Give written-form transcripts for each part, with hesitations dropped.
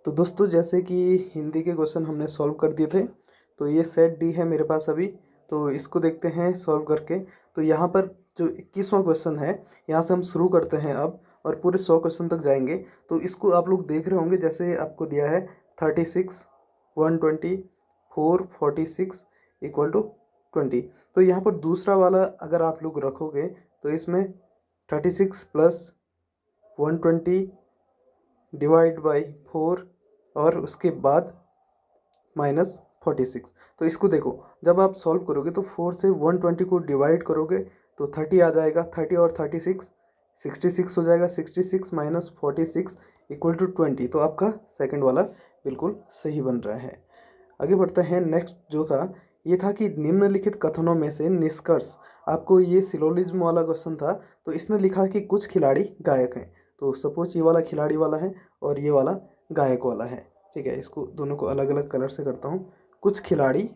तो दोस्तों जैसे कि हिंदी के क्वेश्चन हमने सॉल्व कर दिए थे, तो ये सेट डी है मेरे पास अभी। तो इसको देखते हैं सॉल्व करके। तो यहाँ पर जो 21वां क्वेश्चन है, यहाँ से हम शुरू करते हैं अब और पूरे 100 क्वेश्चन तक जाएंगे। तो इसको आप लोग देख रहे होंगे, जैसे आपको दिया है 36, 120, 446 इक्वल टू 20। तो यहाँ पर दूसरा वाला अगर आप लोग रखोगे तो इसमें 36 प्लस 120 डिवाइड बाई 4 और उसके बाद -46। तो इसको देखो, जब आप सॉल्व करोगे तो 4 से 120 को डिवाइड करोगे तो 30 आ जाएगा। 30 और 36 66 हो जाएगा। 66 माइनस 46 इक्वल टू 20। तो आपका सेकंड वाला बिल्कुल सही बन रहा है। आगे बढ़ते हैं। नेक्स्ट जो था ये था कि निम्नलिखित कथनों में से निष्कर्ष, आपको ये सिलोजिज्म वाला क्वेश्चन था। तो इसने लिखा कि कुछ खिलाड़ी गायक हैं। तो सपोज ये वाला खिलाड़ी वाला है और ये वाला गायक वाला है। ठीक है, इसको दोनों को अलग अलग कलर से करता हूँ। कुछ खिलाड़ी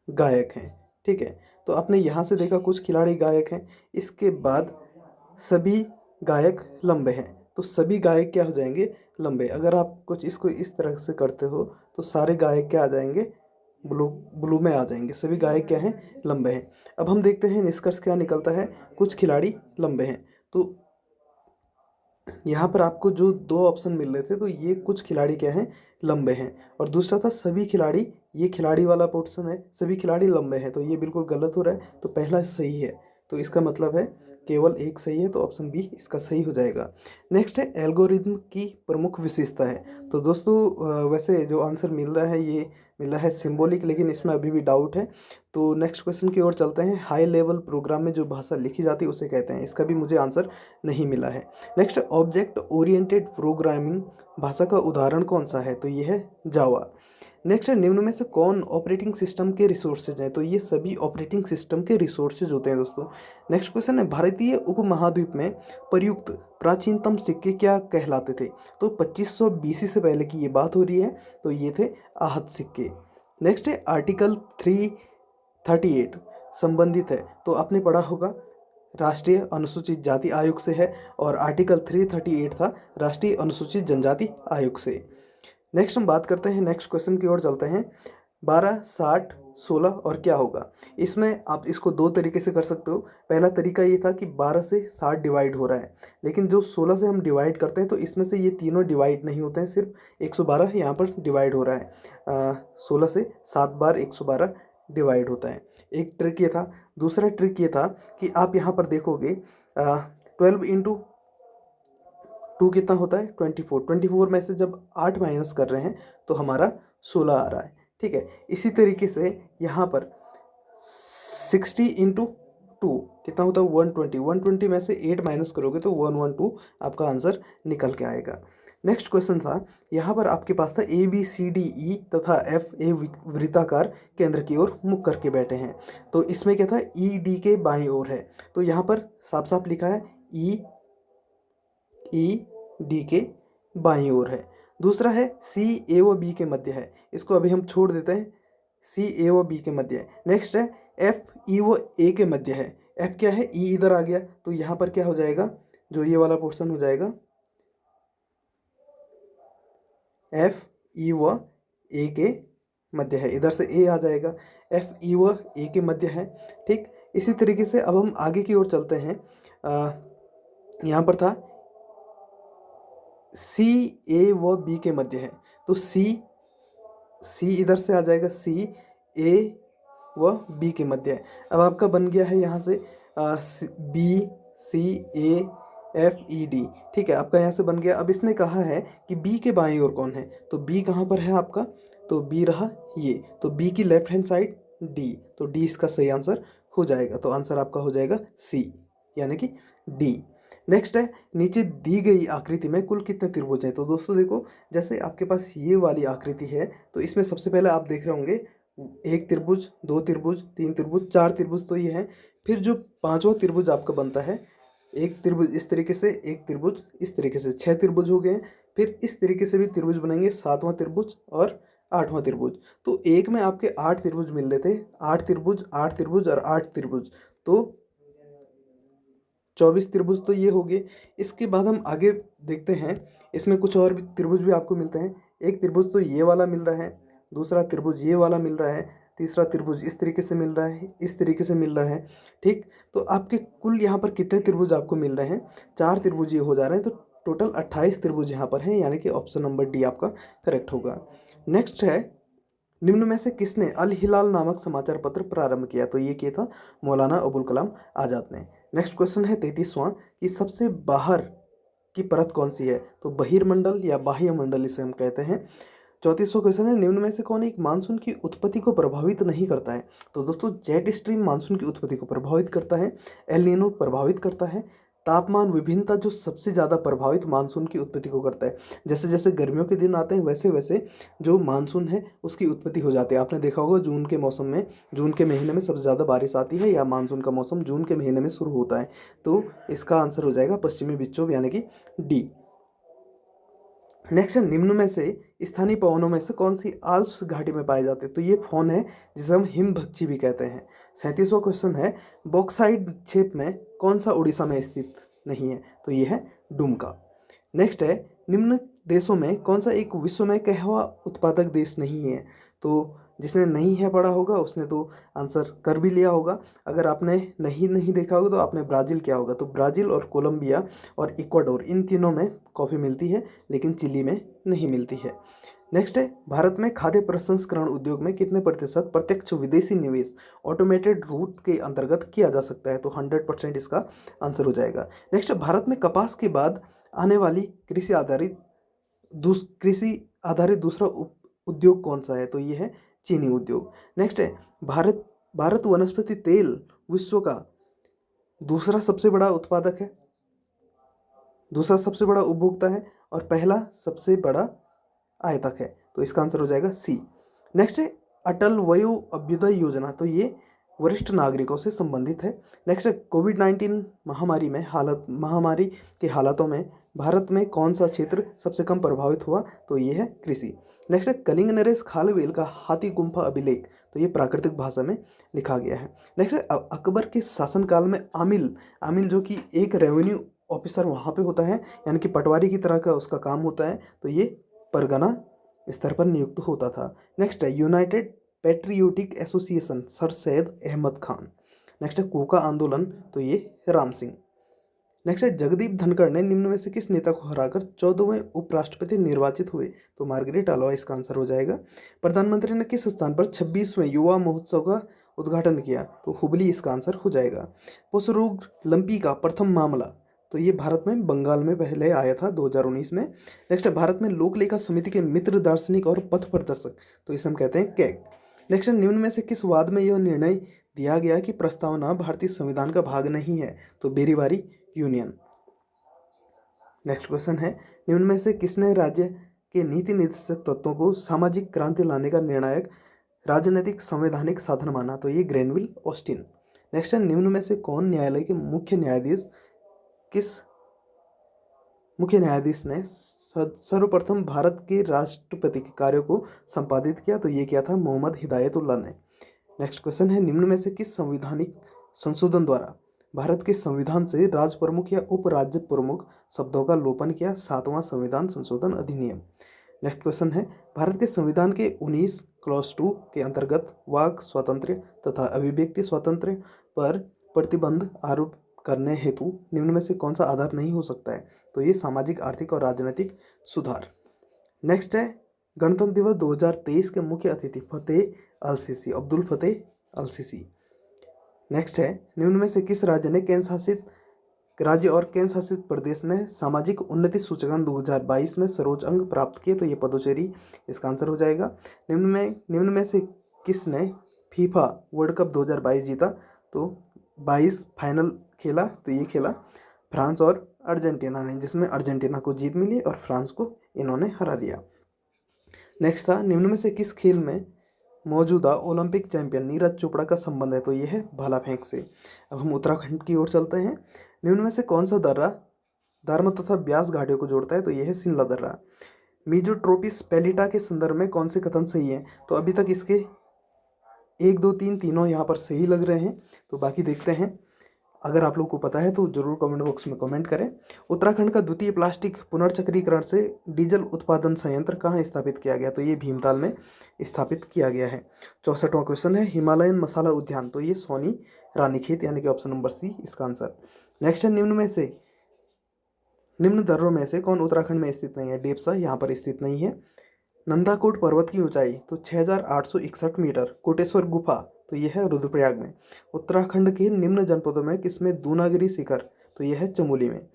गायक हैं। ठीक है, तो आपने यहाँ से देखा कुछ खिलाड़ी गायक हैं। इसके बाद सभी गायक लंबे हैं। तो सभी गायक क्या हो जाएंगे? लंबे। अगर आप कुछ इसको इस तरह से करते हो तो सारे गायक क्या आ जाएंगे? ब्लू ब्लू में आ जाएंगे। सभी गायक क्या हैं? लंबे हैं। अब हम देखते हैं निष्कर्ष क्या निकलता है। कुछ खिलाड़ी लंबे हैं। तो यहाँ पर आपको जो दो ऑप्शन मिल रहे थे, तो ये कुछ खिलाड़ी क्या हैं? लंबे हैं। और दूसरा था सभी खिलाड़ी, ये खिलाड़ी वाला पोर्शन है, सभी खिलाड़ी लंबे हैं। तो ये बिल्कुल गलत हो रहा है। तो पहला सही है। तो इसका मतलब है केवल एक सही है। तो ऑप्शन बी इसका सही हो जाएगा। नेक्स्ट है एल्गोरिथम की प्रमुख विशेषता है। तो दोस्तों वैसे जो आंसर मिल रहा है ये मिल रहा है सिंबॉलिक, लेकिन इसमें अभी भी डाउट है। तो नेक्स्ट क्वेश्चन की ओर चलते हैं। हाई लेवल प्रोग्राम में जो भाषा लिखी जाती है उसे कहते हैं। इसका भी मुझे आंसर नहीं मिला है। नेक्स्ट, ऑब्जेक्ट ओरिएंटेड प्रोग्रामिंग भाषा का उदाहरण कौन सा है? तो ये है जावा। नेक्स्ट है, निम्न में से कौन ऑपरेटिंग सिस्टम के रिसोर्सेज हैं? तो ये सभी ऑपरेटिंग सिस्टम के रिसोर्सेज होते हैं दोस्तों। नेक्स्ट क्वेश्चन है, भारतीय उपमहाद्वीप में प्रयुक्त प्राचीनतम सिक्के क्या कहलाते थे? तो 2500 BC से पहले की ये बात हो रही है। तो ये थे आहत सिक्के। नेक्स्ट है, आर्टिकल 338 संबंधित है। तो आपने पढ़ा होगा राष्ट्रीय अनुसूचित जाति आयोग से है और आर्टिकल 338 था राष्ट्रीय अनुसूचित जनजाति आयोग से। नेक्स्ट हम बात करते हैं, नेक्स्ट क्वेश्चन की ओर चलते हैं। 12, 60, 16 और क्या होगा? इसमें आप इसको दो तरीके से कर सकते हो। पहला तरीका ये था कि 12 से 60 डिवाइड हो रहा है, लेकिन जो 16 से हम डिवाइड करते हैं तो इसमें से ये तीनों डिवाइड नहीं होते हैं, सिर्फ 112 यहाँ पर डिवाइड हो रहा है। 16 से 7 बार 112 डिवाइड होता है। एक ट्रिक ये था। दूसरा ट्रिक ये था कि आप यहाँ पर देखोगे 12 इंटू 2 कितना होता है? 24। 24 में से जब 8 माइनस कर रहे हैं तो हमारा 16 आ रहा है। ठीक है, इसी तरीके से यहाँ पर 60 इंटू 2 कितना होता है? 120। 120 में से 8 माइनस करोगे तो 112 आपका आंसर निकल के आएगा। नेक्स्ट क्वेश्चन था, यहाँ पर आपके पास था ABCDE तथा F ए वृत्ताकार केंद्र की ओर मुख करके बैठे हैं। तो इसमें क्या था? ED के बाईं ओर है। तो यहाँ पर साफ साफ लिखा है ED के बाईं ओर है। दूसरा है CA व B के मध्य है। इसको अभी हम छोड़ देते हैं। CA व B के मध्य है। नेक्स्ट है FE व A के मध्य है। F क्या है? E इधर आ गया तो यहाँ पर क्या हो जाएगा? जो ये वाला पोर्शन हो जाएगा FE व A के मध्य है। इधर से A आ जाएगा। FE व A के मध्य है। ठीक, इसी तरीके से अब हम आगे की ओर चलते हैं। यहाँ पर था CA व B के मध्य है। तो C इधर से आ जाएगा। CA व B के मध्य है। अब आपका बन गया है यहाँ से BCAFED। ठीक है, आपका यहाँ से बन गया। अब इसने कहा है कि B के बाईं ओर कौन है? तो B कहाँ पर है आपका? तो B रहा ये। तो B की लेफ्ट हैंड साइड D। तो D इसका सही आंसर हो जाएगा। तो आंसर आपका हो जाएगा C, यानी कि D। नेक्स्ट है, नीचे दी गई आकृति में कुल कितने त्रिभुज हैं? तो दोस्तों देखो, जैसे आपके पास ये वाली आकृति है तो इसमें सबसे पहले आप देख रहे होंगे एक त्रिभुज, दो त्रिभुज, तीन त्रिभुज, चार त्रिभुज तो ये है। फिर जो पांचवा त्रिभुज आपका बनता है, एक त्रिभुज इस तरीके से, एक त्रिभुज इस तरीके से, 6 त्रिभुज हो गए हैं। फिर इस तरीके से भी त्रिभुज बनेंगे, 7वां त्रिभुज और 8वां त्रिभुज। तो एक में आपके 8 त्रिभुज मिल रहे थे। 8 त्रिभुज, 8 त्रिभुज और 8 त्रिभुज, तो 24 त्रिभुज तो ये हो गए। इसके बाद हम आगे देखते हैं इसमें कुछ और भी त्रिभुज भी आपको मिलते हैं। एक त्रिभुज तो ये वाला मिल रहा है, दूसरा त्रिभुज ये वाला मिल रहा है, तीसरा त्रिभुज इस तरीके से मिल रहा है, इस तरीके से मिल रहा है। ठीक, तो आपके कुल यहाँ पर कितने त्रिभुज आपको मिल रहे हैं? 4 त्रिभुज ये हो जा रहे हैं, तो टोटल 28 त्रिभुज यहाँ पर हैं, यानी कि ऑप्शन नंबर डी आपका करेक्ट होगा। नेक्स्ट है, निम्न में से किसने अल हिलाल नामक समाचार पत्र प्रारंभ किया? तो ये किया था मौलाना अबुल कलाम आज़ाद ने। नेक्स्ट क्वेश्चन है 33वां कि सबसे बाहर की परत कौन सी है? तो बहिर्मंडल या बाह्य मंडल इसे हम कहते हैं। 34वां क्वेश्चन है, निम्न में से कौन एक मानसून की उत्पत्ति को प्रभावित नहीं करता है? तो दोस्तों जेट स्ट्रीम मानसून की उत्पत्ति को प्रभावित करता है, एल नीनो प्रभावित करता है, तापमान विभिन्नता जो सबसे ज़्यादा प्रभावित मानसून की उत्पत्ति को करता है। जैसे जैसे गर्मियों के दिन आते हैं वैसे वैसे जो मानसून है उसकी उत्पत्ति हो जाती है। आपने देखा होगा जून के मौसम में, जून के महीने में सबसे ज़्यादा बारिश आती है, या मानसून का मौसम जून के महीने में शुरू होता है। तो इसका आंसर हो जाएगा पश्चिमी विक्षोभ यानी कि डी। नेक्स्ट है, निम्न में से स्थानीय पवनों में से कौन सी आल्प्स घाटी में पाए जाते हैं? तो ये फोन है जिसे हम हिमभक्षी भी कहते हैं। 37वां क्वेश्चन है, बॉक्साइट क्षेप में कौन सा उड़ीसा में स्थित नहीं है? तो ये है डुमका। नेक्स्ट है, निम्न देशों में कौन सा एक विश्व में कहवा उत्पादक देश नहीं है? तो जिसने नहीं है पढ़ा होगा उसने तो आंसर कर भी लिया होगा। अगर आपने नहीं देखा होगा तो आपने ब्राज़ील क्या होगा? तो ब्राज़ील और कोलंबिया और इक्वाडोर इन तीनों में कॉफ़ी मिलती है, लेकिन चिली में नहीं मिलती है। नेक्स्ट है, भारत में खाद्य प्रसंस्करण उद्योग में कितने प्रतिशत प्रत्यक्ष विदेशी निवेश ऑटोमेटेड रूट के अंतर्गत किया जा सकता है? तो 100% इसका आंसर हो जाएगा। नेक्स्ट है, भारत में कपास के बाद आने वाली कृषि आधारित दूसरा उद्योग कौन सा है? तो ये है चीनी उद्योग। नेक्स्ट है, भारत वनस्पति तेल विश्व का दूसरा सबसे बड़ा उत्पादक है, दूसरा सबसे बड़ा उपभोक्ता है, और पहला सबसे बड़ा आयातक है। तो इसका आंसर हो जाएगा सी। नेक्स्ट है, अटल वयो अभ्युदय योजना, तो ये वरिष्ठ नागरिकों से संबंधित है। नेक्स्ट है, कोविड-19 महामारी के हालातों में भारत में कौन सा क्षेत्र सबसे कम प्रभावित हुआ? तो ये है कृषि। नेक्स्ट है, कलिंग नरेश खालवेल का हाथी गुम्फा अभिलेख, तो ये प्राकृतिक भाषा में लिखा गया है। नेक्स्ट है, अकबर के शासनकाल में आमिल जो कि एक रेवेन्यू ऑफिसर वहाँ पे होता है, यानी कि पटवारी की तरह का उसका काम होता है, तो ये परगना स्तर पर नियुक्त होता था। नेक्स्ट है, United Patriotic Association sir Syed Ahmad Khan. Next है, कोका आंदोलन, तो ये राम सिंह। नेक्स्ट है, जगदीप धनखड़ ने निम्न में से किस नेता को हराकर 14वें उपराष्ट्रपति निर्वाचित हुए? तो मार्गरेट आलवा इसका आंसर हो जाएगा। प्रधानमंत्री ने किस स्थान पर 26वें युवा महोत्सव का उद्घाटन किया? तो हुबली इसका आंसर हो जाएगा। पशु रोग लंपी का प्रथम मामला, तो ये भारत में बंगाल में पहले आया था 2019 में। नेक्स्ट है, भारत में लोक लेखा समिति के मित्र दार्शनिक और पथ प्रदर्शक, तो इसे हम कहते हैं कैग। नेक्स्ट है, निम्न में से किस वाद में यह निर्णय दिया गया कि प्रस्तावना भारतीय संविधान का भाग नहीं है? तो बेरीवारी यूनियन। नेक्स्ट क्वेश्चन है, निम्न में से किसने राज्य के नीति निर्देशक तत्वों को सामाजिक क्रांति लाने का निर्णायक राजनीतिक संवैधानिक साधन माना? तो ये ग्रेनविल ऑस्टिन। नेक्स्ट है, निम्न में से कौन न्यायालय के मुख्य न्यायाधीश ने सर्वप्रथम भारत के राष्ट्रपति के कार्यों को संपादित किया? तो ये किया था मोहम्मद हिदायतुल्लाह ने। नेक्स्ट क्वेश्चन है, निम्न में से किस संवैधानिक संशोधन द्वारा भारत के संविधान से राज प्रमुख या उप राज्य प्रमुख शब्दों का लोपन किया? 7वां संविधान संशोधन अधिनियम। नेक्स्ट क्वेश्चन है, भारत के संविधान के 19 क्लॉज 2 के अंतर्गत वाक स्वातंत्र्य तथा अभिव्यक्ति स्वातंत्र्य पर प्रतिबंध आरोप करने हेतु निम्न में से कौन सा आधार नहीं हो सकता है? तो ये सामाजिक, आर्थिक और राजनीतिक सुधार। नेक्स्ट है, गणतंत्र दिवस 2023 के मुख्य अतिथि अब्दुल फतेह अल सीसी। नेक्स्ट है, निम्न में से किस राज्य और केंद्र शासित प्रदेश ने सामाजिक उन्नति सूचकांक 2022 में सर्वोच्च अंक प्राप्त किए? तो ये पदुचेरी इसका आंसर हो जाएगा। निम्न में से किसने फीफा वर्ल्ड कप 2022 जीता? तो 22 फाइनल खेला, तो ये खेला फ्रांस और अर्जेंटीना ने, जिसमें अर्जेंटीना को जीत मिली और फ्रांस को इन्होंने हरा दिया। नेक्स्ट था, निम्न में से किस खेल में मौजूदा ओलंपिक चैंपियन नीरज चोपड़ा का संबंध है? तो ये है भाला फेंक से। अब हम उत्तराखंड की ओर चलते हैं। निम्न में से कौन सा दर्रा धर्म तथा ब्यास घाटियों को जोड़ता है? तो ये है शिमला दर्रा। मीजोट्रोपिस पैलिटा के संदर्भ में कौन से कथन सही है? तो अभी तक इसके 1 2 3 तीनों यहाँ पर सही लग रहे हैं, तो बाकी देखते हैं। अगर आप लोग को पता है तो ज़रूर कमेंट बॉक्स में कमेंट करें। उत्तराखंड का द्वितीय प्लास्टिक पुनर्चक्रीकरण से डीजल उत्पादन संयंत्र कहाँ स्थापित किया गया? तो ये भीमताल में स्थापित किया गया है। 64वां क्वेश्चन है हिमालयन मसाला उद्यान, तो ये सोनी रानीखेत यानी कि ऑप्शन नंबर सी इसका आंसर। नेक्स्ट है निम्न दर्रों में से कौन उत्तराखंड में स्थित नहीं है? डेप्सा यहाँ पर स्थित नहीं है। नंदाकोट पर्वत की ऊंचाई तो 6861 मीटर। कोटेश्वर गुफा तो यह है रुद्रप्रयाग में। उत्तराखंड के निम्न जनपदों में किसमें दूनागिरी शिखर? तो यह है चमोली में।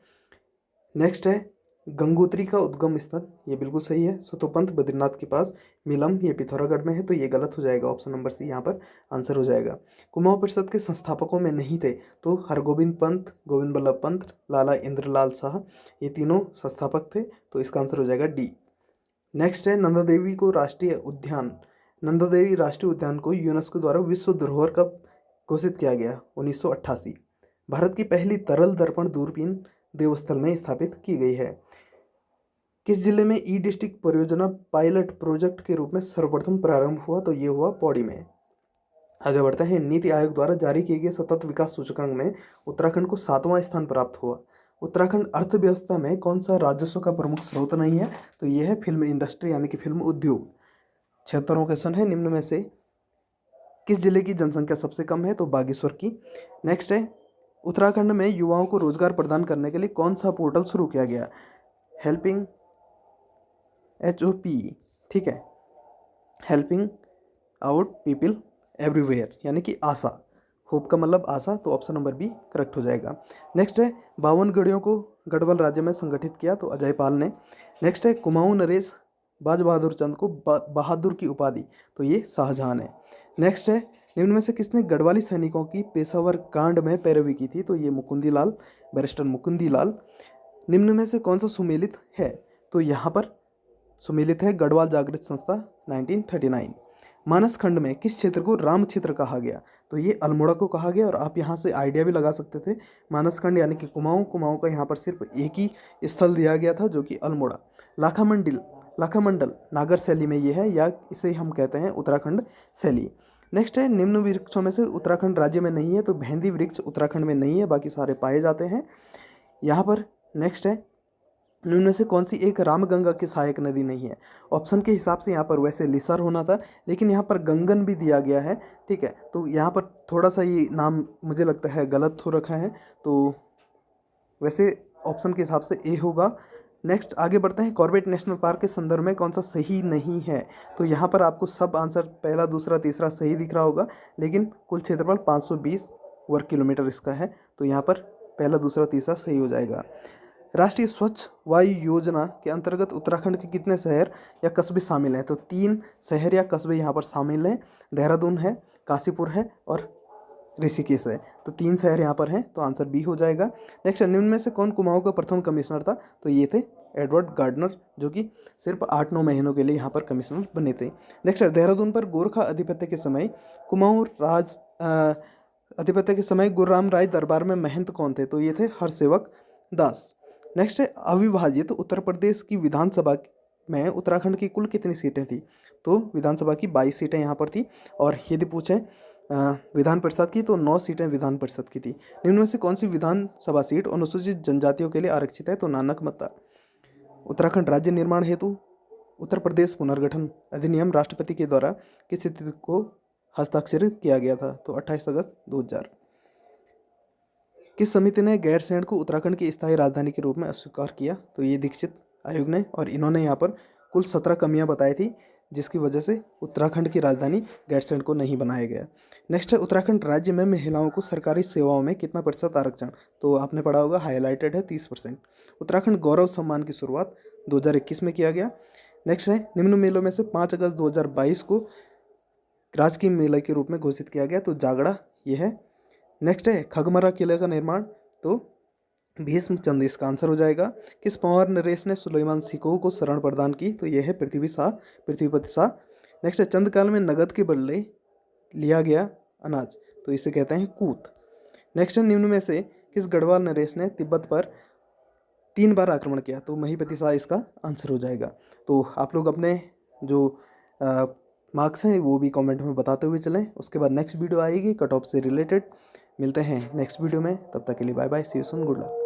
नेक्स्ट है गंगोत्री का उद्गम स्थल, ये बिल्कुल सही है, सुतोपंथ बद्रीनाथ के पास। मिलम ये पिथौरागढ़ में है, तो ये गलत हो जाएगा, ऑप्शन नंबर सी यहाँ पर आंसर हो जाएगा। कुमाऊं परिषद के संस्थापकों में नहीं थे तो हरगोविंद पंत, गोविंद बल्लभ पंत, लाला इंद्रलाल शाह, ये तीनों संस्थापक थे, तो इसका आंसर हो जाएगा डी। नेक्स्ट है नंदा देवी राष्ट्रीय उद्यान को यूनेस्को द्वारा विश्व धरोहर कब घोषित किया गया? 1988। भारत की पहली तरल दर्पण दूरबीन देवस्थल में स्थापित की गई है। किस जिले में ई डिस्ट्रिक्ट परियोजना पायलट प्रोजेक्ट के रूप में सर्वप्रथम प्रारंभ हुआ? तो ये हुआ पौड़ी में। आगे बढ़ते हैं। नीति आयोग द्वारा जारी किए गए सतत विकास सूचकांक में उत्तराखंड को 7वां स्थान प्राप्त हुआ। उत्तराखंड अर्थव्यवस्था में कौन सा राजस्व का प्रमुख स्रोत नहीं है? तो यह है फिल्म इंडस्ट्री यानी कि फिल्म उद्योग। 76वां क्वेश्चन है निम्न में से किस जिले की जनसंख्या सबसे कम है? तो बागेश्वर की। नेक्स्ट है उत्तराखंड में युवाओं को रोजगार प्रदान करने के लिए कौन सा पोर्टल शुरू किया गया? हेल्पिंग HOP, ठीक है, हेल्पिंग आउट पीपल एवरीवेयर यानी कि आशा। होप का मतलब आशा, तो ऑप्शन नंबर बी करेक्ट हो जाएगा। नेक्स्ट है 52 गढ़ियों को गढ़वाल राज्य में संगठित किया, तो अजय पाल ने। नेक्स्ट है कुमाऊं नरेश बाज बहादुर चंद को बहादुर की उपाधि, तो ये शाहजहां ने। नेक्स्ट है निम्न में से किसने गढ़वाली सैनिकों की पेशावर कांड में पैरवी की थी? तो ये मुकुंदीलाल, बैरिस्टर मुकुंदीलाल। निम्न में से कौन सा सुमेलित है? तो यहाँ पर सुमेलित है गढ़वाल जागृत संस्था 1939। मानस खंड में किस क्षेत्र को राम क्षेत्र कहा गया? तो ये अल्मोड़ा को कहा गया, और आप यहाँ से आइडिया भी लगा सकते थे। मानस खंड यानी कि कुमाऊं का यहाँ पर सिर्फ एक ही स्थल दिया गया था जो कि अल्मोड़ा। लाखामंडल नागर शैली में ये है, या इसे हम कहते हैं उत्तराखंड शैली। नेक्स्ट है निम्न वृक्षों में से उत्तराखंड राज्य में नहीं है, तो भेंदी वृक्ष उत्तराखंड में नहीं है, बाकी सारे पाए जाते हैं यहाँ पर। नेक्स्ट है निम्न में से कौन सी एक रामगंगा की सहायक नदी नहीं है? ऑप्शन के हिसाब से यहाँ पर वैसे लिसर होना था, लेकिन यहाँ पर गंगन भी दिया गया है, ठीक है, तो यहाँ पर थोड़ा सा ये नाम मुझे लगता है गलत हो रखा है, तो वैसे ऑप्शन के हिसाब से ए होगा। नेक्स्ट आगे बढ़ते हैं। कॉर्बेट नेशनल पार्क के संदर्भ में कौन सा सही नहीं है? तो यहाँ पर आपको सब आंसर पहला दूसरा तीसरा सही दिख रहा होगा, लेकिन कुल क्षेत्रफल 520 वर्ग किलोमीटर इसका है, तो यहाँ पर पहला दूसरा तीसरा सही हो जाएगा। राष्ट्रीय स्वच्छ वायु योजना के अंतर्गत उत्तराखंड के कितने शहर या कस्बे शामिल हैं? तो 3 शहर या कस्बे यहाँ पर शामिल हैं। देहरादून है, काशीपुर है और ऋषिकेश है, तो 3 शहर यहाँ पर हैं, तो आंसर बी हो जाएगा। नेक्स्ट निम्न में से कौन कुमाऊं का प्रथम कमिश्नर था? तो ये थे एडवर्ड गार्डनर, जो कि सिर्फ 8-9 महीनों के लिए यहाँ पर कमिश्नर बने थे। नेक्स्ट देहरादून पर गोरखा आधिपत्य के समय आधिपत्य के समय गुरुराम राय दरबार में महंत कौन थे? तो ये थे हरसेवक दास। नेक्स्ट है अविभाजित उत्तर प्रदेश की विधानसभा में उत्तराखंड की कुल कितनी सीटें थी? तो विधानसभा की 22 सीटें यहाँ पर थी, और यदि पूछें विधान परिषद की तो 9 सीटें विधान परिषद की थी। निम्न में से कौन सी विधानसभा सीट अनुसूचित जनजातियों के लिए आरक्षित है? तो नानकमत्ता। उत्तराखंड राज्य निर्माण हेतु उत्तर प्रदेश पुनर्गठन अधिनियम राष्ट्रपति के द्वारा किस तिथि को हस्ताक्षरित किया गया था? तो 28 अगस्त 2000। किस समिति ने गैरसैंण को उत्तराखंड की स्थायी राजधानी के रूप में अस्वीकार किया? तो ये दीक्षित आयोग ने, और इन्होंने यहाँ पर कुल 17 कमियां बताई थी, जिसकी वजह से उत्तराखंड की राजधानी गैरसैंण को नहीं बनाया गया। नेक्स्ट है उत्तराखंड राज्य में महिलाओं को सरकारी सेवाओं में कितना प्रतिशत आरक्षण? तो आपने पढ़ा होगा, हाईलाइटेड है 30%। उत्तराखंड गौरव सम्मान की शुरुआत 2021 में किया गया। नेक्स्ट है निम्न मेलों में से 5 अगस्त 2022 को राजकीय मेला के रूप में घोषित किया गया, तो जागड़ा ये है। नेक्स्ट है खगमरा किले का निर्माण, तो भीष्मचंद इसका आंसर हो जाएगा। किस पवार नरेश ने सुलेमान सिकोह को शरण प्रदान की? तो यह है पृथ्वीपति शाह। नेक्स्ट है चंद्रकाल में नगद के बदले लिया गया अनाज, तो इसे कहते हैं कूत। नेक्स्ट है निम्न में से किस गढ़वाल नरेश ने तिब्बत पर 3 बार आक्रमण किया? तो महीपति शाह इसका आंसर हो जाएगा। तो आप लोग अपने जो मार्क्स हैं वो भी कमेंट में बताते हुए चलें। उसके बाद नेक्स्ट वीडियो आएगी कट ऑफ से रिलेटेड। मिलते हैं नेक्स्ट वीडियो में, तब तक के लिए bye bye, see you soon, good luck.